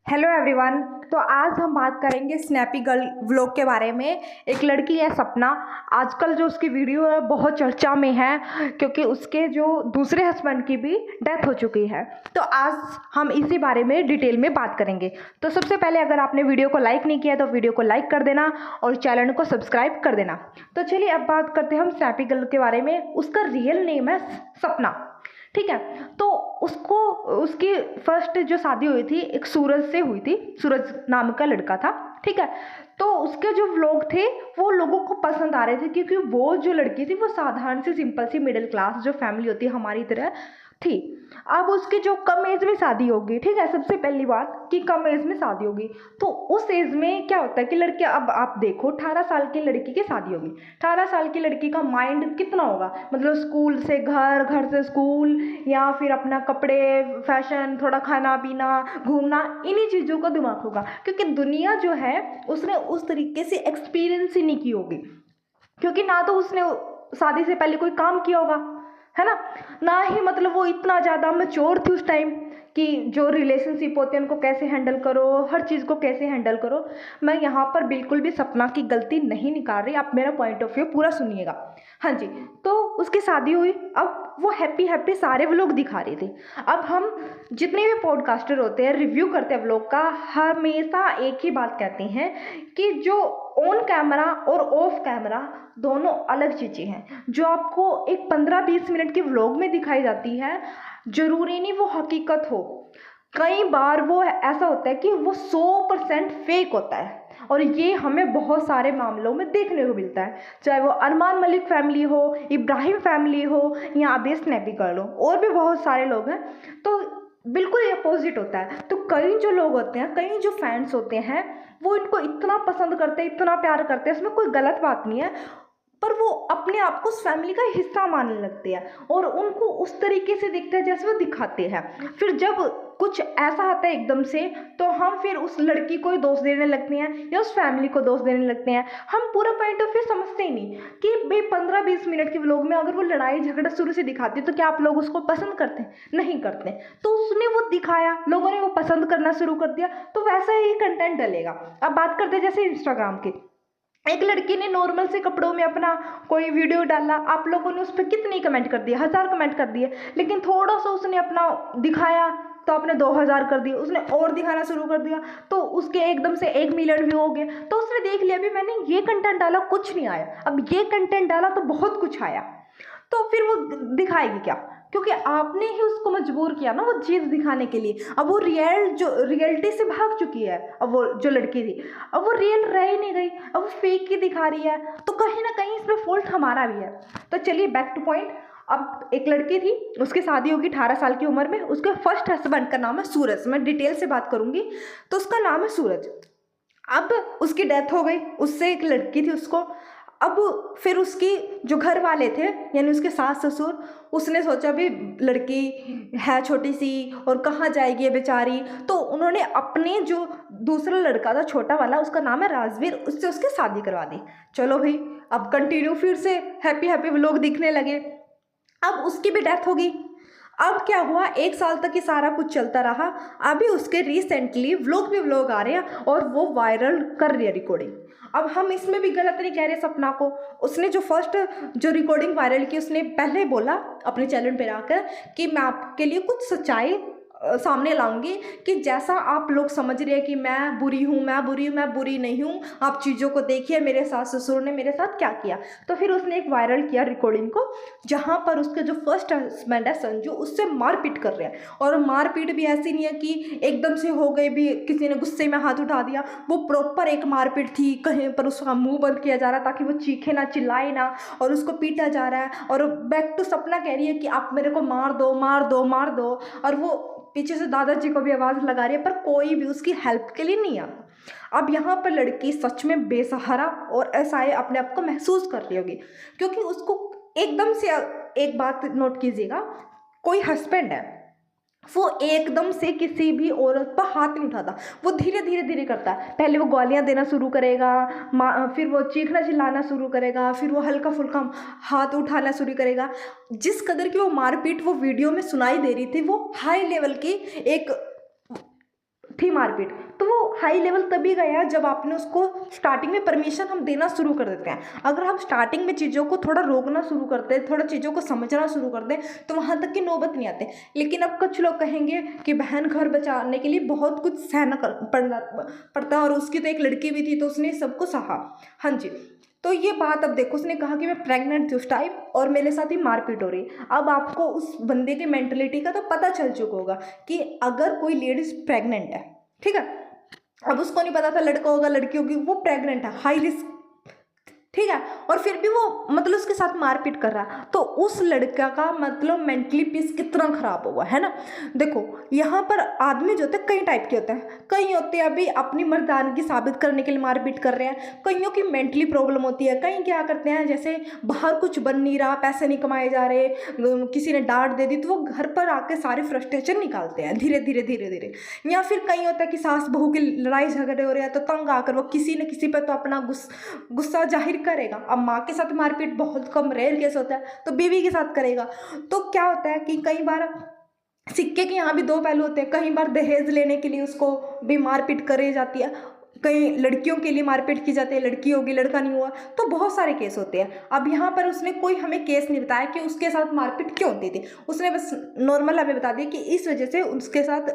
Hello everyone. तो आज हम बात करेंगे स्नैपी गर्ल व्लॉग के बारे में। एक लड़की है सपना, आजकल जो उसकी वीडियो है बहुत चर्चा में है क्योंकि उसके जो दूसरे हस्बैंड की भी डेथ हो चुकी है। तो आज हम इसी बारे में डिटेल में बात करेंगे। तो सबसे पहले अगर आपने वीडियो को लाइक नहीं किया तो वीडियो को लाइक कर देना और चैनल को सब्सक्राइब कर देना। तो चलिए अब बात करते हैं हम स्नैपी गर्ल के बारे में। उसका रियल नेम है सपना, ठीक है। तो उसको उसकी फर्स्ट जो शादी हुई थी एक सूरज से हुई थी, सूरज नाम का लड़का था, ठीक है। तो उसके जो व्लॉग थे वो लोगों को पसंद आ रहे थे क्योंकि वो जो लड़की थी वो साधारण सी सिंपल सी मिडिल क्लास जो फैमिली होती है हमारी तरह थी। अब उसकी जो कम एज में शादी होगी, ठीक है, सबसे पहली बात कि कम एज में शादी होगी। तो उस एज में क्या होता है कि लड़के, अब आप देखो 18 साल की लड़की की शादी होगी। 18 साल की लड़की का माइंड कितना होगा, मतलब स्कूल से घर, घर से स्कूल, या फिर अपना कपड़े, फैशन, थोड़ा खाना पीना, घूमना, इन्हीं चीज़ों का दिमाग होगा क्योंकि दुनिया जो है उसने उस तरीके से एक्सपीरियंस ही नहीं की होगी क्योंकि ना तो उसने शादी से पहले कोई काम किया होगा, है ना ही मतलब वो इतना ज़्यादा मैच्योर थी उस टाइम कि जो रिलेशनशिप होते हैं उनको कैसे हैंडल करो, हर चीज़ को कैसे हैंडल करो। मैं यहाँ पर बिल्कुल भी सपना की गलती नहीं निकाल रही, आप मेरा पॉइंट ऑफ व्यू पूरा सुनिएगा। हाँ जी, तो उसकी शादी हुई, अब वो हैप्पी हैप्पी सारे व्लॉग दिखा रहे थे। अब हम जितने भी पॉडकास्टर होते हैं, रिव्यू करते हैं व्लॉग का, हमेशा एक ही बात कहते हैं कि जो ऑन कैमरा और ऑफ कैमरा दोनों अलग चीज़ें हैं। जो आपको एक 15-20 मिनट के व्लॉग में दिखाई जाती है जरूरी नहीं वो हकीकत हो। कई बार वो ऐसा होता है कि वो 100% फेक होता है और ये हमें बहुत सारे मामलों में देखने को मिलता है, चाहे वो अरमान मलिक फैमिली हो, इब्राहिम फैमिली हो, या अभी स्नैपी गर्ल हो, और भी बहुत सारे लोग हैं। तो बिल्कुल अपोजिट होता है। तो कई जो लोग होते हैं, कई जो फैंस होते हैं, वो इनको इतना पसंद करते हैं, इतना प्यार करते हैं, इसमें कोई गलत बात नहीं है, पर वो अपने आप को उस फैमिली का हिस्सा मानने लगते हैं और उनको उस तरीके से दिखता है जैसे वो दिखाते हैं। फिर जब कुछ ऐसा आता है एकदम से तो हम फिर उस लड़की को ही दोष देने लगते हैं या उस फैमिली को दोष देने लगते हैं। हम पूरा पॉइंट ऑफ व्यू समझते ही नहीं कि भाई 15-20 मिनट के व्लॉग में अगर वो लड़ाई झगड़ा शुरू से दिखाती है तो क्या आप लोग उसको पसंद करते हैं? नहीं करते। तो उसने वो दिखाया, लोगों ने वो पसंद करना शुरू कर दिया, तो वैसा ही कंटेंट डलेगा। अब बात करते हैं जैसे इंस्टाग्राम की। एक लड़की ने नॉर्मल से कपड़ों में अपना कोई वीडियो डाला, आप लोगों ने उस पर कितनी कमेंट कर दिए, 1000 कमेंट कर दिए, लेकिन थोड़ा सा उसने अपना दिखाया तो आपने 2000 कर दिए, उसने और दिखाना शुरू कर दिया तो उसके एकदम से 1 मिलियन व्यू हो गए। तो उसने देख लिया भी मैंने ये कंटेंट डाला कुछ नहीं आया, अब ये कंटेंट डाला तो बहुत कुछ आया, तो फिर वो दिखाएगी क्या? क्योंकि आपने ही उसको मजबूर किया ना वो चीज़ दिखाने के लिए। अब वो रियलिटी से भाग चुकी है, अब वो जो लड़की थी अब वो रियल रह ही नहीं गई, अब वो फेक ही दिखा रही है, तो कहीं ना कहीं इसमें फॉल्ट हमारा भी है। तो चलिए बैक टू पॉइंट। अब एक लड़की थी, उसकी शादी होगी 18 साल की उम्र में। उसके फर्स्ट हस्बैंड का नाम है सूरज, मैं डिटेल से बात करूंगी। तो उसका नाम है सूरज। अब उसकी डेथ हो गई, उससे एक लड़की थी उसको। अब फिर उसकी जो घर वाले थे यानी उसके सास ससुर, उसने सोचा भी लड़की है छोटी सी और कहाँ जाएगी ये बेचारी, तो उन्होंने अपने जो दूसरा लड़का था छोटा वाला, उसका नाम है राजवीर, उससे उसकी शादी करवा दी। चलो भाई, अब कंटिन्यू फिर से हैप्पी हैप्पी लोग दिखने लगे। अब उसकी भी डेथ होगी। अब क्या हुआ, 1 साल तक ये सारा कुछ चलता रहा। अभी उसके रिसेंटली व्लॉग पे व्लॉग आ रहे हैं और वो वायरल कर रही है रिकॉर्डिंग। अब हम इसमें भी गलत नहीं कह रहे सपना को। उसने जो फर्स्ट जो रिकॉर्डिंग वायरल की, उसने पहले बोला अपने चैनल पे आकर कि मैं आपके लिए कुछ सच्चाई सामने लाऊंगी कि जैसा आप लोग समझ रहे हैं कि मैं बुरी हूँ, मैं बुरी हूँ, मैं बुरी नहीं हूँ, आप चीज़ों को देखिए मेरे सास ससुर ने मेरे साथ क्या किया। तो फिर उसने एक वायरल किया रिकॉर्डिंग को जहाँ पर उसके जो फर्स्ट हस्बैंड है संजू, उससे मारपीट कर रहे हैं। और मारपीट भी ऐसी नहीं है कि एकदम से हो गई भी किसी ने गुस्से में हाथ उठा दिया, वो प्रॉपर एक मारपीट थी। कहीं पर उसका मुंह बंद किया जा रहा है ताकि वो चीखे ना, चिल्लाए ना, और उसको पीटा जा रहा है। और बैक टू सपना कह रही है कि आप मेरे को मार दो, मार दो, मार दो, और वो पीछे से दादाजी को भी आवाज़ लगा रही है, पर कोई भी उसकी हेल्प के लिए नहीं आता। अब यहाँ पर लड़की सच में बेसहारा और असहाय अपने आप को महसूस कर रही होगी क्योंकि उसको एकदम से, एक बात नोट कीजिएगा, कोई हस्बैंड है वो एकदम से किसी भी औरत पर हाथ नहीं उठाता, वो धीरे धीरे धीरे करता है। पहले वो गालियाँ देना शुरू करेगा, फिर वो चीखना चिल्लाना शुरू करेगा, फिर वो हल्का फुल्का हाथ उठाना शुरू करेगा। जिस कदर की वो मारपीट वो वीडियो में सुनाई दे रही थी, वो हाई लेवल की एक थी मारपीट, तो वो हाई लेवल तभी गया जब आपने उसको स्टार्टिंग में परमिशन हम देना शुरू कर देते हैं। अगर हम स्टार्टिंग में चीज़ों को थोड़ा रोकना शुरू करते हैं, थोड़ा चीज़ों को समझना शुरू कर दें, तो वहाँ तक की नौबत नहीं आते। लेकिन अब कुछ लोग कहेंगे कि बहन घर बचाने के लिए बहुत कुछ सहना पड़ता है, और उसकी तो एक लड़की भी थी तो उसने सबको सहा। हाँ जी, तो ये बात अब देखो, उसने कहा कि मैं प्रेग्नेंट थी उस टाइम और मेरे साथ ही मारपीट हो रही। अब आपको उस बंदे की मेंटलिटी का तो पता चल चुका होगा कि अगर कोई लेडीज प्रेग्नेंट है, ठीक है, अब उसको नहीं पता था लड़का होगा लड़की होगी, वो प्रेग्नेंट है, हाई रिस्क, ठीक है, और फिर भी वो मतलब उसके साथ मारपीट कर रहा है, तो उस लड़का का मतलब मेंटली पीस कितना खराब हुआ है ना। देखो यहाँ पर आदमी जो होते हैं कई टाइप के होते हैं, कई होते हैं अभी अपनी मर्दानगी साबित करने के लिए मारपीट कर रहे हैं, कईयों की मेंटली प्रॉब्लम होती है, कई क्या करते हैं जैसे बाहर कुछ बन नहीं रहा, पैसे नहीं कमाए जा रहे, किसी ने डांट दे दी तो वो घर पर आके सारे फ्रस्ट्रेशन निकालते हैं धीरे धीरे धीरे धीरे। या फिर कई होता है कि सास बहू की लड़ाई झगड़े हो रहे हैं तो तंग आकर वो किसी न किसी पर तो अपना गुस्सा जाहिर करेगा। अब माँ के साथ मारपीट बहुत कम रेयर केस होता है, तो बीवी के साथ करेगा। तो क्या होता है कि कई बार सिक्के के यहाँ भी दो पहलू होते हैं, कई बार दहेज लेने के लिए उसको भी मारपीट करी जाती है, कई लड़कियों के लिए मारपीट की जाती है, लड़की होगी लड़का नहीं हुआ, तो बहुत सारे केस होते हैं। अब यहाँ पर उसने कोई हमें केस नहीं बताया कि उसके साथ मारपीट क्यों होती थी, उसने बस नॉर्मल हमें बता दिया कि इस वजह से उसके साथ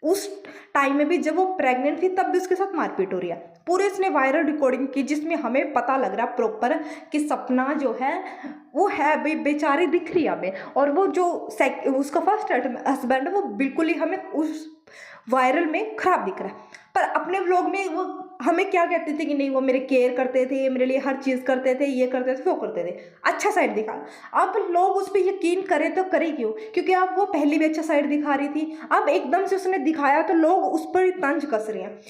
उस टाइम में भी जब वो प्रेग्नेंट थी तब भी उसके साथ मारपीट हो रही है। पूरे इसने वायरल रिकॉर्डिंग की जिसमें हमें पता लग रहा प्रॉपर कि सपना जो है वो है बेचारी दिख रही है हमें, और वो जो उसका फर्स्ट हस्बैंड है वो बिल्कुल ही हमें उस वायरल में खराब दिख रहा है। पर अपने व्लॉग में वो हमें क्या कहते थे कि नहीं वो मेरे केयर करते थे, मेरे लिए हर चीज़ करते थे, ये करते थे वो करते थे, अच्छा साइड दिखा। अब लोग उस पर यकीन करें तो करे क्यों, क्योंकि अब वो पहले भी अच्छा साइड दिखा रही थी, अब एकदम से उसने दिखाया तो लोग उस पर तंज कस रहे हैं।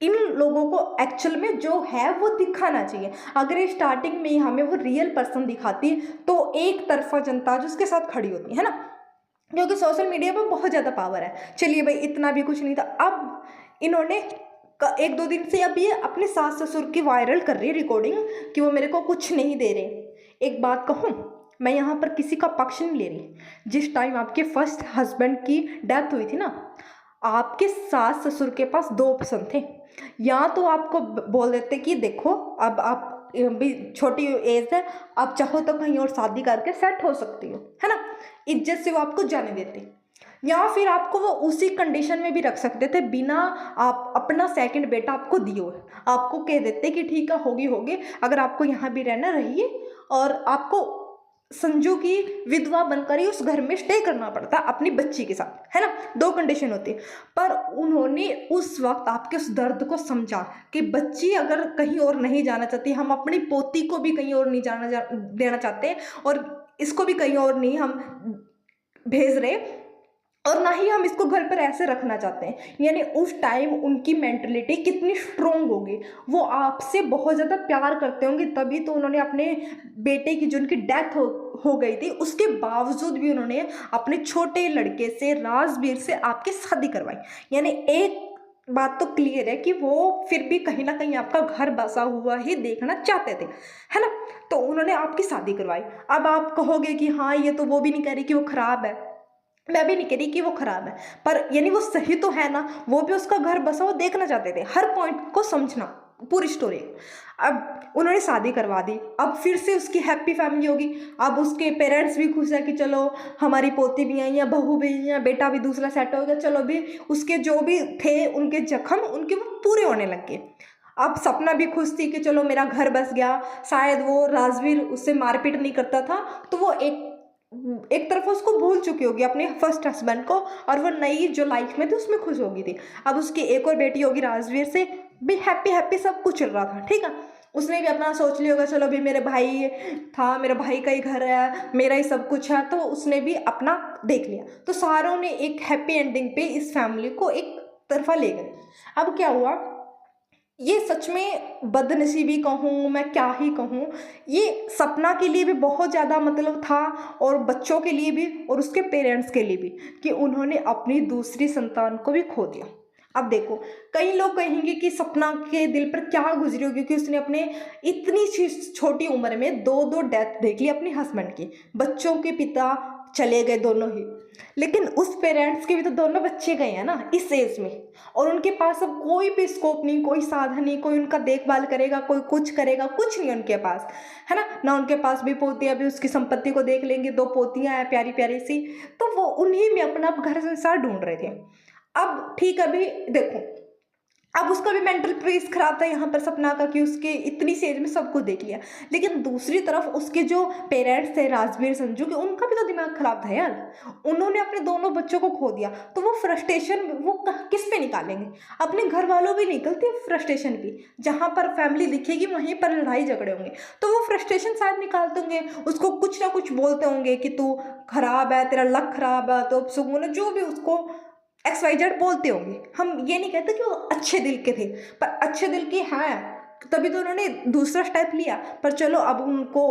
इन लोगों को एक्चुअल में जो है वो दिखाना चाहिए। अगर ये स्टार्टिंग में ही हमें वो रियल पर्सन दिखाती तो एक तरफा जनता जो उसके साथ खड़ी होती है ना, क्योंकि सोशल मीडिया पर बहुत ज़्यादा पावर है। चलिए भाई इतना भी कुछ नहीं था, अब इन्होंने एक दो दिन से अब ये अपने सास ससुर की वायरल कर रही है रिकॉर्डिंग कि वो मेरे को कुछ नहीं दे रहे। एक बात कहूँ, मैं यहाँ पर किसी का पक्ष नहीं ले रही। जिस टाइम आपके फर्स्ट हस्बैंड की डेथ हुई थी ना, आपके सास ससुर के पास दो ऑप्शन थे, या तो आपको बोल देते कि देखो अब आप भी छोटी एज है, आप चाहो तो कहीं और शादी करके सेट हो सकती हो, है ना, इज्जत से वो आपको जाने देते, या फिर आपको वो उसी कंडीशन में भी रख सकते थे बिना आप अपना सेकंड बेटा आपको दियो, आपको कह देते कि ठीक है होगी होगी, अगर आपको यहाँ भी रहना रहिए, और आपको संजू की विधवा बनकर ही उस घर में स्टे करना पड़ता अपनी बच्ची के साथ, है ना, दो कंडीशन होती। पर उन्होंने उस वक्त आपके उस दर्द को समझा कि बच्ची अगर कहीं और नहीं जाना चाहती, हम अपनी पोती को भी कहीं और नहीं देना चाहते, और इसको भी कहीं और नहीं हम भेज रहे, और ना ही हम इसको घर पर ऐसे रखना चाहते हैं। यानी उस टाइम उनकी मेंटलिटी कितनी स्ट्रोंग होगी, वो आपसे बहुत ज़्यादा प्यार करते होंगे, तभी तो उन्होंने अपने बेटे की जो उनकी डेथ हो गई थी उसके बावजूद भी उन्होंने अपने छोटे लड़के से, राजवीर से, आपकी शादी करवाई। यानी एक बात तो क्लियर है कि वो फिर भी कहीं ना कहीं आपका घर बसा हुआ ही देखना चाहते थे, है ना, तो उन्होंने आपकी शादी करवाई। अब आप कहोगे कि हाँ ये तो वो भी नहीं कह रही कि वो खराब है, मैं भी नहीं कह रही कि वो खराब है, पर यानी वो सही तो है ना, वो भी उसका घर बसा वो देखना चाहते थे, हर पॉइंट को समझना पूरी स्टोरी। अब उन्होंने शादी करवा दी, अब फिर से उसकी हैप्पी फैमिली होगी, अब उसके पेरेंट्स भी खुश है कि चलो हमारी पोती भी आई या बहू भी आई या बेटा भी दूसरा सेट हो गया, चलो भी उसके जो भी थे उनके जख्म उनके वो पूरे होने लग गए। अब सपना भी खुश थी कि चलो मेरा घर बस गया, शायद वो राजवीर उससे मारपीट नहीं करता था, तो वो एक तरफ उसको भूल चुकी होगी अपने फर्स्ट हस्बैंड को, और वो नई जो लाइफ में थी उसमें खुश होगी थी। अब उसकी एक और बेटी होगी राजवीर से, भी हैप्पी हैप्पी सब कुछ चल रहा था, ठीक है, उसने भी अपना सोच लिया होगा चलो भी मेरे भाई था, मेरे भाई का ही घर है, मेरा ही सब कुछ है, तो उसने भी अपना देख लिया। तो सारों ने एक हैप्पी एंडिंग पे इस फैमिली को एक तरफा ले गए। अब क्या हुआ, ये सच में बदनसीबी कहूँ मैं क्या ही कहूँ, ये सपना के लिए भी बहुत ज़्यादा मतलब था, और बच्चों के लिए भी और उसके पेरेंट्स के लिए भी, कि उन्होंने अपनी दूसरी संतान को भी खो दिया। अब देखो कई लोग कहेंगे कि सपना के दिल पर क्या गुजरी होगी कि उसने अपने इतनी छोटी उम्र में दो डेथ देख ली अपने हस्बैंड की, बच्चों के पिता चले गए दोनों ही, लेकिन उस पेरेंट्स के भी तो दोनों बच्चे गए हैं ना इस एज में, और उनके पास अब कोई भी स्कोप नहीं, कोई साधन नहीं, कोई उनका देखभाल करेगा, कोई कुछ करेगा, कुछ नहीं उनके पास, है ना। ना उनके पास भी पोती, अभी उसकी संपत्ति को देख लेंगे, 2 पोतियां हैं प्यारी प्यारी सी, तो वो उन्हीं में अपना घर संसार ढूंढ रहे थे। अब ठीक है, अभी देखो, अब उसका भी मेंटल पीस खराब था यहाँ पर सपना का, कि उसके इतनी सी एज में सब कुछ देख लिया। लेकिन दूसरी तरफ उसके जो पेरेंट्स थे राजवीर संजू के, उनका भी तो दिमाग खराब था यार, उन्होंने अपने दोनों बच्चों को खो दिया, तो वो फ्रस्ट्रेशन वो किस पे निकालेंगे? अपने घर वालों भी निकलती है फ्रस्ट्रेशन भी, जहाँ पर फैमिली दिखेगी वहीं पर लड़ाई झगड़े होंगे, तो वो फ्रस्ट्रेशन शायद निकालते होंगे, उसको कुछ ना कुछ बोलते होंगे कि तू खराब है, तेरा लक खराब है, तो सुकून, जो भी उसको XYZ बोलते होंगे। हम ये नहीं कहते कि वो अच्छे दिल के थे, पर अच्छे दिल के हैं, तभी तो उन्होंने दूसरा स्टेप लिया। पर चलो, अब उनको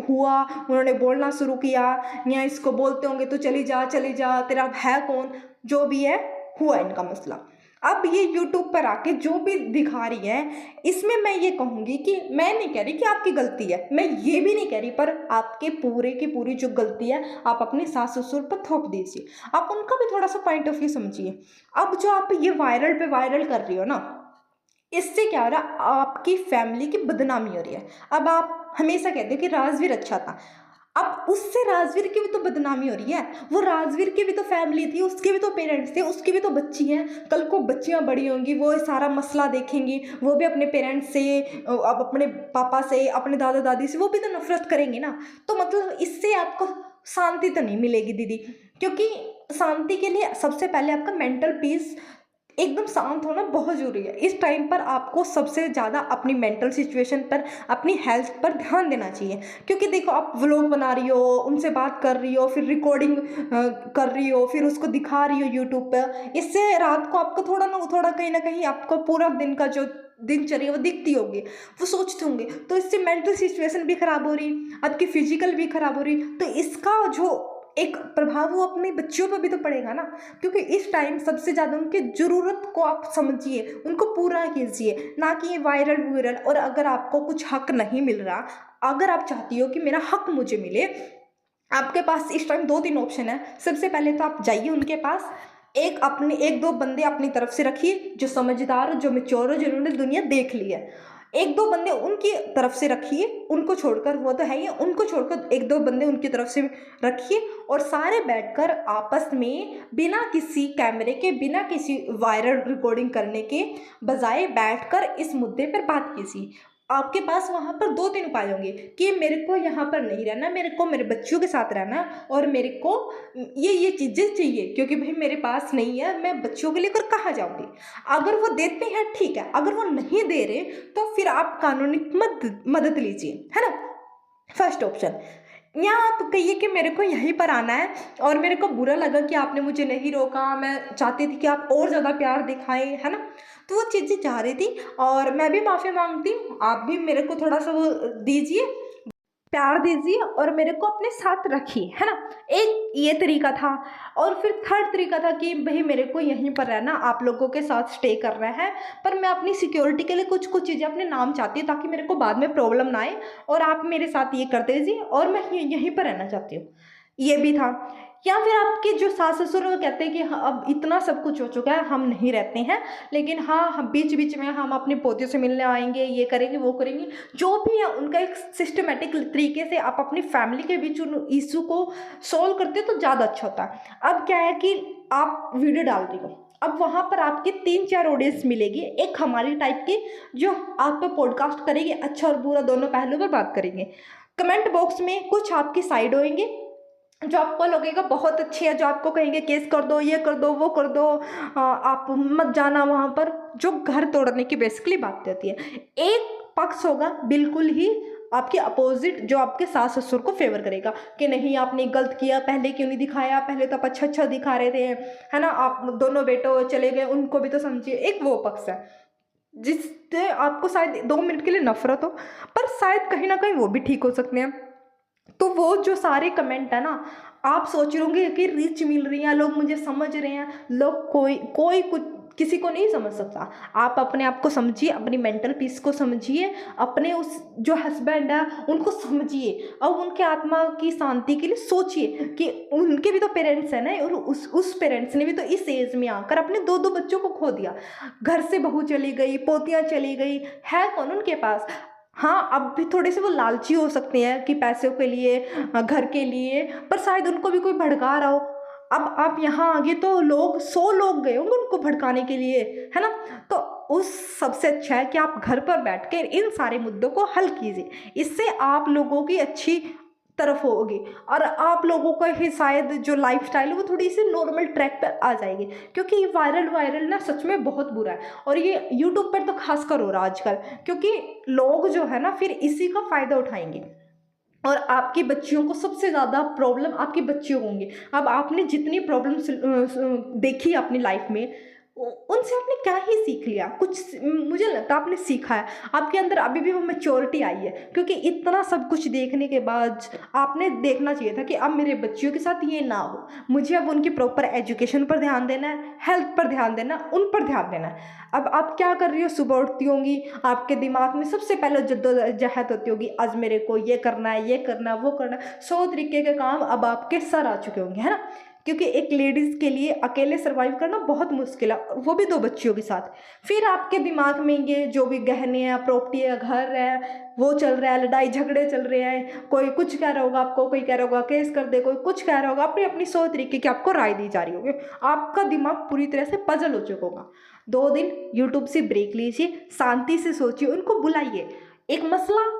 हुआ, उन्होंने बोलना शुरू किया, या इसको बोलते होंगे तो चली जा चली जा, तेरा है कौन, जो भी है, हुआ इनका मसला। अब ये YouTube पर आके जो भी दिखा रही है, इसमें मैं ये कहूँगी कि मैं नहीं कह रही कि आपकी गलती है, मैं ये भी नहीं कह रही, पर आपके पूरे की पूरी जो गलती है आप अपने सास ससुर पर थोप दीजिए, आप उनका भी थोड़ा सा पॉइंट ऑफ व्यू समझिए। अब जो आप ये वायरल पे वायरल कर रही हो ना, इससे क्या हो रहा है, आपकी फैमिली की बदनामी हो रही है। अब आप हमेशा कहते हो कि राजवीर अच्छा था, अब उससे राजवीर की भी तो बदनामी हो रही है। वो राजवीर की भी तो फैमिली थी, उसके भी तो पेरेंट्स थे, उसकी भी तो बच्ची हैं, कल को बच्चियां बड़ी होंगी, वो सारा मसला देखेंगी, वो भी अपने पेरेंट्स से, अब अपने पापा से, अपने दादा दादी से, वो भी तो नफरत करेंगे ना। तो मतलब इससे आपको शांति तो नहीं मिलेगी दीदी, क्योंकि शांति के लिए सबसे पहले आपका मेंटल पीस एकदम शांत होना बहुत ज़रूरी है। इस टाइम पर आपको सबसे ज़्यादा अपनी मेंटल सिचुएशन पर, अपनी हेल्थ पर ध्यान देना चाहिए। क्योंकि देखो, आप व्लॉग बना रही हो, उनसे बात कर रही हो, फिर रिकॉर्डिंग कर रही हो, फिर उसको दिखा रही हो यूट्यूब पर, इससे रात को आपको थोड़ा ना कहीं ना कहीं आपको पूरा दिन का जो दिनचर्या वो दिखती होगी, वो सोचते होंगे, तो इससे मेंटल सिचुएशन भी खराब हो रही, आपकी फिजिकल भी खराब हो रही, तो इसका जो एक प्रभाव वो अपने बच्चों पर भी तो पड़ेगा ना। क्योंकि इस टाइम सबसे ज़्यादा उनकी ज़रूरत को आप समझिए, उनको पूरा कीजिए, ना कि ये वायरल। और अगर आपको कुछ हक नहीं मिल रहा, अगर आप चाहती हो कि मेरा हक मुझे मिले, आपके पास इस टाइम 2-3 ऑप्शन है। सबसे पहले तो आप जाइए उनके पास, अपने 1-2 बंदे अपनी तरफ से रखिए, जो समझदार हो, जो मैच्योर हो, जिन्होंने दुनिया देख ली है, 1-2 बंदे उनकी तरफ से रखिए, उनको छोड़कर, वो तो है ही, उनको छोड़कर 1-2 बंदे उनकी तरफ से रखिए, और सारे बैठकर आपस में बिना किसी कैमरे के, बिना किसी वायरल रिकॉर्डिंग करने के बजाय बैठकर इस मुद्दे पर बात कीजिए। आपके पास वहाँ पर 2-3 उपाय होंगे कि मेरे को यहाँ पर नहीं रहना, मेरे को मेरे बच्चों के साथ रहना, और मेरे को ये चीज़ें चाहिए, क्योंकि भाई मेरे पास नहीं है, मैं बच्चों के लिए कर कहाँ जाऊँगी। अगर वो देते हैं ठीक है, अगर वो नहीं दे रहे तो फिर आप कानूनी मदद लीजिए, है ना। First option. या आप कहिए कि मेरे को यहीं पर आना है, और मेरे को बुरा लगा कि आपने मुझे नहीं रोका, मैं चाहती थी कि आप और ज़्यादा प्यार दिखाएं, है ना। तो वो चीज़ें चाह रही थी, और मैं भी माफ़ी मांगती हूँ, आप भी मेरे को थोड़ा सा वो दीजिए, प्यार दीजिए, और मेरे को अपने साथ रखिए, है ना। एक ये तरीका था। और फिर थर्ड तरीका था कि भाई मेरे को यहीं पर रहना, आप लोगों के साथ स्टे कर रहे हैं, पर मैं अपनी सिक्योरिटी के लिए कुछ कुछ चीज़ें अपने नाम चाहती हूँ, ताकि मेरे को बाद में प्रॉब्लम ना आए, और आप मेरे साथ ये कर दीजिए, और मैं यहीं पर रहना चाहती हूँ। ये भी था। या फिर आपके जो सास ससुर वो कहते हैं कि हाँ, अब इतना सब कुछ हो चुका है, हम नहीं रहते हैं, लेकिन हाँ, हम बीच बीच में हम अपने पोतियों से मिलने आएंगे, ये करेंगे वो करेंगे, जो भी है उनका एक सिस्टमेटिक तरीके से आप अपनी फैमिली के बीच उन इशू को सॉल्व करते तो ज़्यादा अच्छा होता है। अब क्या है कि आप वीडियो डाल रही हो, अब वहाँ पर आपके 3-4 ऑडियंस मिलेगी, एक हमारी टाइप की जो आप पे पॉडकास्ट करेगी, अच्छा और बुरा दोनों पहलुओं पर बात करेंगे। कमेंट बॉक्स में कुछ आपकी साइड होंगे जो आपको लगेगा बहुत अच्छी है, जो आपको कहेंगे केस कर दो, ये कर दो, वो कर दो, आप मत जाना वहाँ पर, जो घर तोड़ने की बेसिकली बात होती है। एक पक्ष होगा बिल्कुल ही आपके अपोजिट, जो आपके सास ससुर को फेवर करेगा कि नहीं आपने गलत किया, पहले क्यों नहीं दिखाया, पहले तो आप अच्छा दिखा रहे थे, है ना, आप दोनों बेटो चले गए, उनको भी तो समझिए। एक वो पक्ष है जिससे आपको शायद 2 मिनट के लिए नफरत हो, पर शायद कहीं ना कहीं वो भी ठीक हो सकते हैं। तो वो जो सारे कमेंट है ना, आप सोच रहे होंगे कि रीच मिल रही है, लोग मुझे समझ रहे हैं, लोग कोई कुछ किसी को नहीं समझ सकता। आप अपने आप को समझिए, अपनी मेंटल पीस को समझिए, अपने उस जो हस्बैंड है उनको समझिए और उनके आत्मा की शांति के लिए सोचिए कि उनके भी तो पेरेंट्स हैं ना, और उस पेरेंट्स ने भी तो इस एज में आकर अपने 2-2 बच्चों को खो दिया। घर से बहू चली गई, पोतियाँ चली गई, है कौन उनके पास? हाँ, अब भी थोड़े से वो लालची हो सकते हैं कि पैसों के लिए, घर के लिए, पर शायद उनको भी कोई भड़का रहा हो। अब आप यहाँ आगे तो लोग 100 लोग गए होंगे उनको भड़काने के लिए, है ना? तो उस सबसे अच्छा है कि आप घर पर बैठ कर इन सारे मुद्दों को हल कीजिए। इससे आप लोगों की अच्छी तरफ होगी और आप लोगों का ही शायद जो लाइफस्टाइल है वो थोड़ी सी नॉर्मल ट्रैक पर आ जाएगी। क्योंकि ये वायरल ना सच में बहुत बुरा है, और ये यूट्यूब पर तो खासकर हो रहा है आजकल, क्योंकि लोग जो है ना फिर इसी का फ़ायदा उठाएंगे और आपकी बच्चियों को सबसे ज़्यादा प्रॉब्लम आपकी बच्चियों को होंगी। अब आपने जितनी प्रॉब्लम देखी अपनी लाइफ में, उनसे आपने क्या ही सीख लिया? कुछ मुझे लगता है आपने सीखा है, आपके अंदर अभी भी वो मैच्योरिटी आई है। क्योंकि इतना सब कुछ देखने के बाद आपने देखना चाहिए था कि अब मेरे बच्चियों के साथ ये ना हो, मुझे अब उनकी प्रॉपर एजुकेशन पर ध्यान देना है, हेल्थ पर ध्यान देना, उन पर ध्यान देना है। अब आप क्या कर रही हो? सुबह उठती होंगी, आपके दिमाग में सबसे पहले जद्दोजहद होती होगी, आज मेरे को ये करना है, ये करना है, वो करना है। 100 तरीके के काम अब आपके सर आ चुके होंगे, है ना? क्योंकि एक लेडीज़ के लिए अकेले सर्वाइव करना बहुत मुश्किल है, वो भी 2 बच्चियों के साथ। फिर आपके दिमाग में ये जो भी गहने हैं, प्रॉपर्टी है, घर है, वो चल रहा है, लड़ाई झगड़े चल रहे हैं, कोई कुछ कह रहा होगा आपको, कोई कह रहा होगा केस कर दे, कोई कुछ कह रहा होगा, अपनी अपनी 100 तरीके की आपको राय दी जा रही होगी। आपका दिमाग पूरी तरह से पजल हो चुका होगा। 2 दिन यूट्यूब से ब्रेक लीजिए, शांति से सोचिए, उनको बुलाइए, एक मसला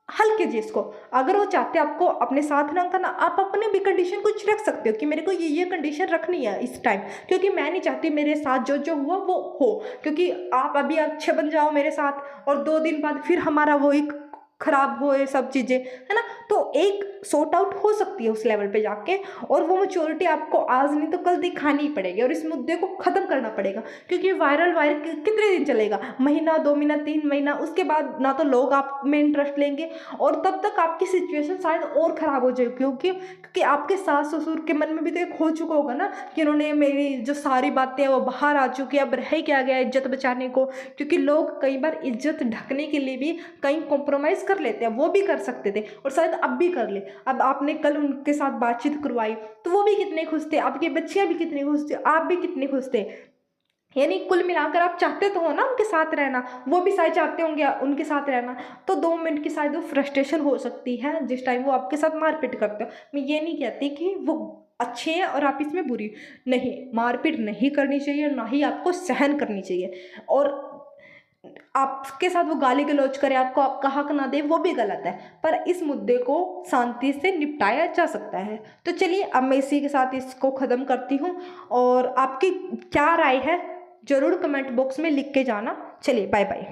हल कीजिए इसको। अगर वो चाहते हैं आपको अपने साथ ना करना, आप अपने भी कंडीशन कुछ रख सकते हो कि मेरे को ये कंडीशन रखनी है इस टाइम, क्योंकि मैं नहीं चाहती मेरे साथ जो हुआ वो हो। क्योंकि आप अभी अच्छे बन जाओ मेरे साथ और 2 दिन बाद फिर हमारा वो एक खराब हो, ये सब चीज़ें, है ना? तो एक सॉर्ट आउट हो सकती है उस लेवल पे जाके, और वो मैच्योरिटी आपको आज नहीं तो कल दिखानी ही पड़ेगी और इस मुद्दे को ख़त्म करना पड़ेगा। क्योंकि वायरल कितने दिन चलेगा? महीना, 2 महीना, 3 महीना, उसके बाद ना तो लोग आप में इंटरेस्ट लेंगे और तब तक आपकी सिचुएशन शायद और ख़राब हो जाएगी। क्योंकि आपके सास ससुर के मन में भी तो एक हो चुका होगा ना कि उन्होंने मेरी जो सारी बातें हैं वो बाहर आ चुकी है, अब रह क्या गया इज्जत बचाने को। क्योंकि लोग कई बार इज्जत ढकने के लिए भी कहीं कॉम्प्रोमाइज़ कर लेते हैं, वो भी कर सकते थे और शायद अब भी कर ले। अब आपने कल उनके साथ बातचीत करवाई तो वो भी कितने खुश थे, आपकी बच्चियां भी कितनी खुश थी, आप भी कितने खुश थे। यानी कुल मिलाकर आप चाहते तो हो ना उनके साथ रहना, वो भी शायद चाहते होंगे उनके साथ रहना। तो 2 मिनट की शायद वो फ्रस्ट्रेशन हो सकती है जिस टाइम वो आपके साथ मारपीट करते हो। मैं ये नहीं कहती कि वो अच्छे हैं और आप इसमें बुरी, नहीं, मारपीट नहीं करनी चाहिए, ना ही आपको सहन करनी चाहिए। और आपके साथ वो गाली गलौज करे, आपको आपका हक ना दे, वो भी गलत है। पर इस मुद्दे को शांति से निपटाया जा सकता है। तो चलिए अब मैं इसी के साथ इसको ख़त्म करती हूँ, और आपकी क्या राय है ज़रूर कमेंट बॉक्स में लिख के जाना। चलिए बाय बाय।